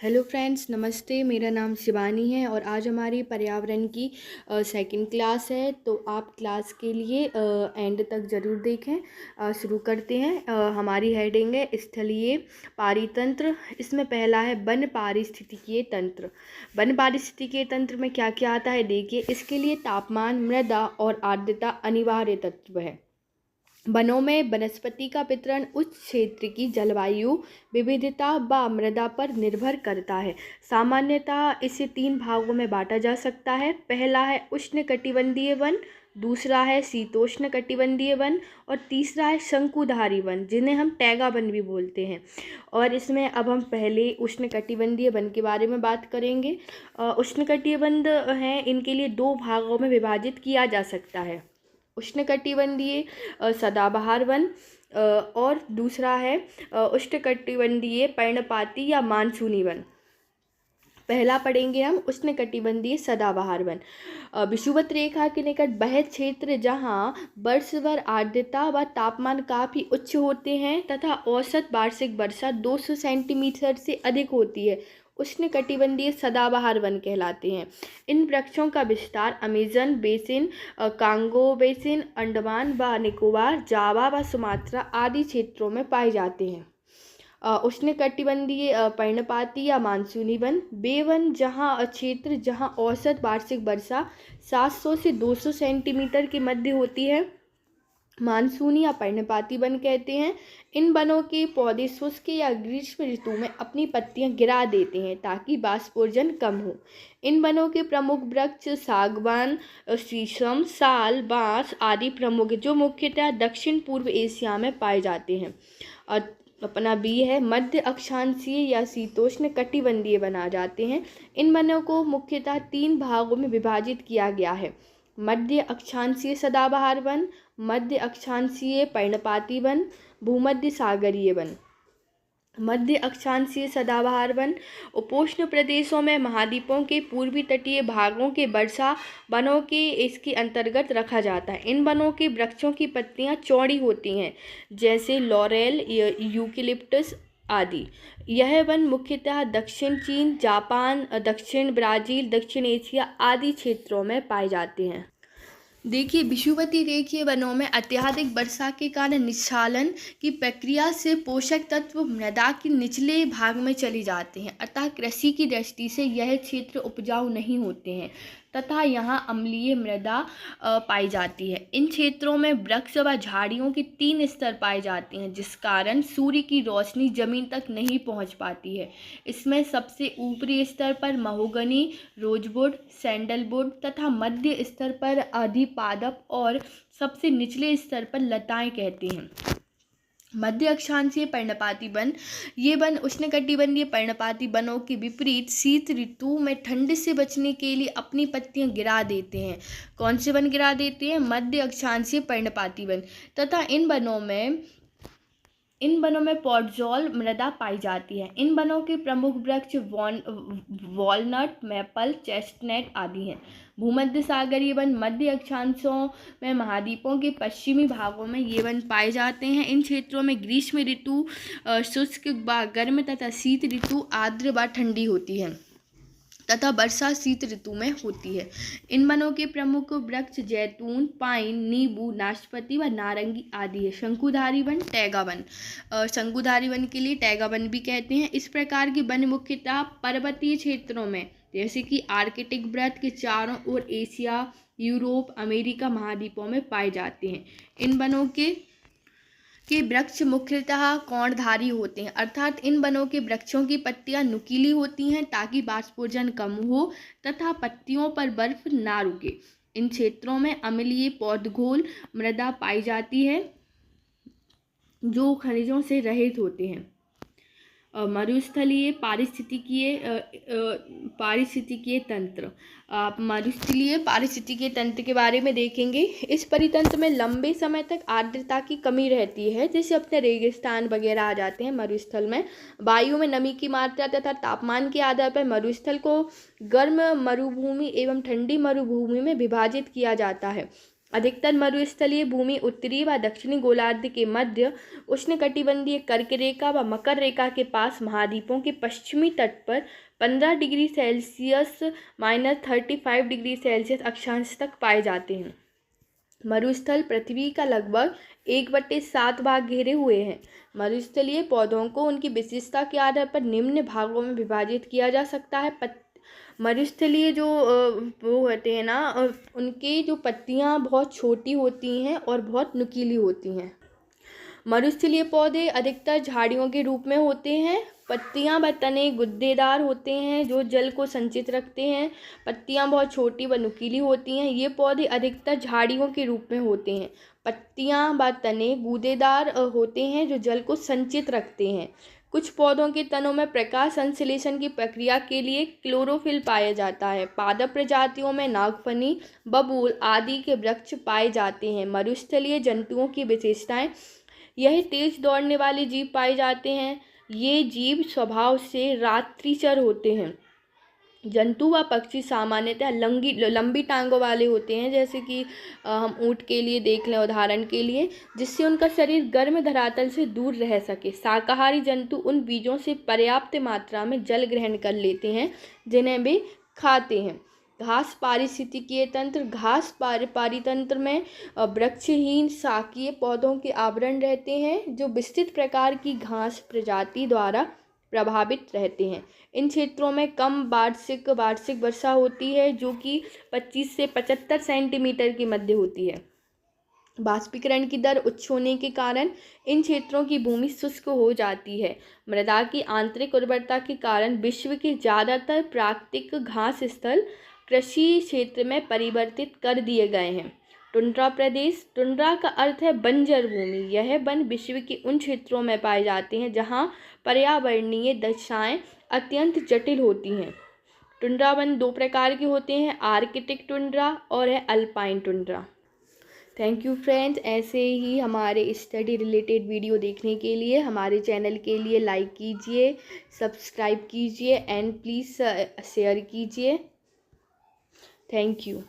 Hello friends, नमस्ते। मेरा नाम शिवानी है और आज हमारी पर्यावरण की सेकंड क्लास है। तो आप क्लास के लिए एंड तक ज़रूर देखें। शुरू करते हैं। हमारी हेडिंग है स्थलीय पारितंत्र। इसमें पहला है वन पारिस्थितिकीय तंत्र। वन पारिस्थितिकीय तंत्र में क्या क्या आता है देखिए। इसके लिए तापमान, मृदा और आर्द्रता अनिवार्य तत्व है। वनों में वनस्पति का वितरण उस क्षेत्र की जलवायु विविधता व मृदा पर निर्भर करता है। सामान्यतः इसे 3 भागों में बांटा जा सकता है। पहला है उष्णकटिबंधीय वन, दूसरा है शीतोष्णकटिबंधीय वन और तीसरा है शंकुधारी वन, जिन्हें हम टैगा वन भी बोलते हैं। और इसमें अब हम पहले उष्णकटिबंधीय वन के बारे में बात करेंगे। उष्णकटिबंध हैं, इनके लिए 2 भागों में विभाजित किया जा सकता है। उष्णकटिबंधीय सदाबहार वन और दूसरा है उष्णकटिबंधीय पर्णपाती या मानसूनी वन। पहला पढ़ेंगे हम उष्णकटिबंधीय सदाबहार वन। विषुवत रेखा के निकट वह क्षेत्र जहाँ वर्ष भर आर्द्रता व तापमान काफ़ी उच्च होते हैं तथा औसत वार्षिक वर्षा 200 सेंटीमीटर से अधिक होती है, उष्णकटिबंधीय सदाबहार वन कहलाते हैं। इन वृक्षों का विस्तार Amazon basin, Congo basin, Andaman व निकोबार, जावा व सुमात्रा आदि क्षेत्रों में पाए जाते हैं। उष्णकटिबंधीय पर्णपाती या मानसूनी वन वे वन जहाँ क्षेत्र जहाँ औसत वार्षिक वर्षा 700 से 200 सेंटीमीटर के मध्य होती है, मानसूनी या पर्णपाती वन कहते हैं। इन वनों के पौधे शुष्क या ग्रीष्म ऋतु में अपनी पत्तियां गिरा देते हैं ताकि वाष्पोर्जन कम हो। इन वनों के प्रमुख वृक्ष सागवान, शीशम, साल, बांस आदि प्रमुख, जो मुख्यतः दक्षिण पूर्व एशिया में पाए जाते हैं। और अपना बी है मध्य अक्षांशीय या शीतोष्ण कटिबंधीय वन आ जाते हैं। इन वनों को मुख्यतः 3 भागों में विभाजित किया गया है। मध्य अक्षांशीय सदाबहार वन, मध्य अक्षांशीय पर्णपाती वन, भूमध्य सागरीय वन। मध्य अक्षांशीय सदाबहार वन उपोष्ण प्रदेशों में महाद्वीपों के पूर्वी तटीय भागों के वर्षा वनों के इसके अंतर्गत रखा जाता है। इन वनों के वृक्षों की पत्तियां चौड़ी होती हैं, जैसे लॉरेल, यूकेलिप्टस आदि। यह वन मुख्यतः दक्षिण चीन, जापान, दक्षिण ब्राज़ील, दक्षिण एशिया आदि क्षेत्रों में पाए जाते हैं। देखिए, विषुवतीय रेखीय वनों में अत्यधिक वर्षा के कारण निस्सालन की प्रक्रिया से पोषक तत्व मृदा के निचले भाग में चले जाते हैं, अतः कृषि की दृष्टि से यह क्षेत्र उपजाऊ नहीं होते हैं तथा यहाँ अम्लीय मृदा पाई जाती है। इन क्षेत्रों में वृक्ष व झाड़ियों के 3 स्तर पाए जाते हैं, जिस कारण सूर्य की रोशनी जमीन तक नहीं पहुँच पाती है। इसमें सबसे ऊपरी स्तर पर महोगनी, रोजवुड, सैंडलवुड तथा मध्य स्तर पर अधिपादप और सबसे निचले स्तर पर लताएं कहते हैं। मध्य अक्षांशीय पर्णपाती वन ये वन उष्णकटिबंधीय पर्णपाती वनों के विपरीत शीत ऋतु में ठंड से बचने के लिए अपनी पत्तियां गिरा देते हैं। कौन से वन गिरा देते हैं? मध्य अक्षांशीय पर्णपाती वन। तथा इन वनों में पॉडजोल मृदा पाई जाती है। इन वनों के प्रमुख वृक्ष वॉलनट, मैपल, चेस्टनट आदि हैं। भूमध्य सागरीय वन मध्य अक्षांशों में महाद्वीपों के पश्चिमी भागों में ये वन पाए जाते हैं। इन क्षेत्रों में ग्रीष्म ऋतु शुष्क व गर्म तथा शीत ऋतु आर्द्र व ठंडी होती है तथा वर्षा शीत ऋतु में होती है। इन वनों के प्रमुख वृक्ष जैतून, पाइन, नींबू, नाशपाती व नारंगी आदि है। शंकुधारी वन, टैगा वन। शंकुधारी वन के लिए टैगा वन भी कहते हैं। इस प्रकार के वन मुख्यतः पर्वतीय क्षेत्रों में, जैसे कि आर्कटिक वृत्त के चारों ओर एशिया, यूरोप, अमेरिका महाद्वीपों में पाए जाते हैं। इन वनों के वृक्ष मुख्यतः कोणधारी होते हैं, अर्थात इन वनों के वृक्षों की पत्तियां नुकीली होती हैं ताकि वाष्पोर्जन कम हो तथा पत्तियों पर बर्फ ना रुके। इन क्षेत्रों में अम्लीय पौधघोल मृदा पाई जाती है जो खनिजों से रहित होते हैं। मरुस्थलीय पारिस्थितिकीय तंत्र। मरुस्थलीय पारिस्थितिकीय तंत्र के बारे में देखेंगे। इस परितंत्र में लंबे समय तक आर्द्रता की कमी रहती है, जैसे अपने रेगिस्तान वगैरह आ जाते हैं मरुस्थल में। वायु में नमी की मात्रा तथा तापमान के आधार पर मरुस्थल को गर्म मरुभूमि एवं ठंडी मरुभूमि में विभाजित किया जाता है। अधिकतर मरुस्थलीय भूमि उत्तरी व दक्षिणी गोलार्ध के मध्य उष्णकटिबंधीय कर्क रेखा व मकर रेखा के पास महाद्वीपों के पश्चिमी तट पर 15 डिग्री सेल्सियस -35 डिग्री सेल्सियस अक्षांश तक पाए जाते हैं। मरुस्थल पृथ्वी का लगभग 1/7 भाग घेरे हुए हैं। मरुस्थलीय पौधों को उनकी विशेषता के आधार पर निम्न भागों में विभाजित किया जा सकता है। मरुस्थलीय जो वो होते हैं ना, उनकी जो पत्तियां बहुत छोटी होती हैं और बहुत नुकीली होती हैं। मरुस्थलीय पौधे अधिकतर झाड़ियों के रूप में होते हैं। पत्तियां व तने गुद्देदार होते हैं जो जल को संचित रखते हैं। पत्तियां बहुत छोटी व नुकीली होती हैं। ये पौधे अधिकतर झाड़ियों के रूप में होते हैं। पत्तियां व तने गूदेदार होते हैं जो जल को संचित रखते हैं। कुछ पौधों के तनों में प्रकाश संश्लेषण की प्रक्रिया के लिए क्लोरोफिल पाया जाता है। पादप प्रजातियों में नागफनी, बबूल आदि के वृक्ष पाए जाते हैं। मरुस्थलीय जंतुओं की विशेषताएं: यह तेज दौड़ने वाले जीव पाए जाते हैं। ये जीव स्वभाव से रात्रिचर होते हैं। जंतु व पक्षी सामान्यतः लंबी टांगों वाले होते हैं, जैसे कि हम ऊँट के लिए देख लें उदाहरण के लिए, जिससे उनका शरीर गर्म धरातल से दूर रह सके। शाकाहारी जंतु उन बीजों से पर्याप्त मात्रा में जल ग्रहण कर लेते हैं जिन्हें वे खाते हैं। घास पारिस्थितिकीय तंत्र: घास पारितंत्र में वृक्षहीन शाकीय पौधों के आवरण रहते हैं जो विस्तृत प्रकार की घास प्रजाति द्वारा प्रभावित रहते हैं। इन क्षेत्रों में कम वार्षिक वर्षा होती है जो कि 25 से 75 सेंटीमीटर के मध्य होती है। बाष्पीकरण की दर उच्च होने के कारण इन क्षेत्रों की भूमि शुष्क हो जाती है। मृदा की आंतरिक उर्वरता के कारण विश्व के ज़्यादातर प्राकृतिक घास स्थल कृषि क्षेत्र में परिवर्तित कर दिए गए हैं। टुंड्रा प्रदेश: टुंड्रा का अर्थ है बंजर भूमि। यह वन विश्व के उन क्षेत्रों में पाए जाते हैं जहां पर्यावरणीय दशाएं अत्यंत जटिल होती हैं। टुंड्रा वन 2 प्रकार के होते हैं, आर्कटिक टुंड्रा और है alpine tundra. Thank you friends. ऐसे ही हमारे स्टडी रिलेटेड वीडियो देखने के लिए हमारे चैनल के लिए लाइक कीजिए, सब्सक्राइब कीजिए एंड प्लीज़ शेयर कीजिए। Thank you.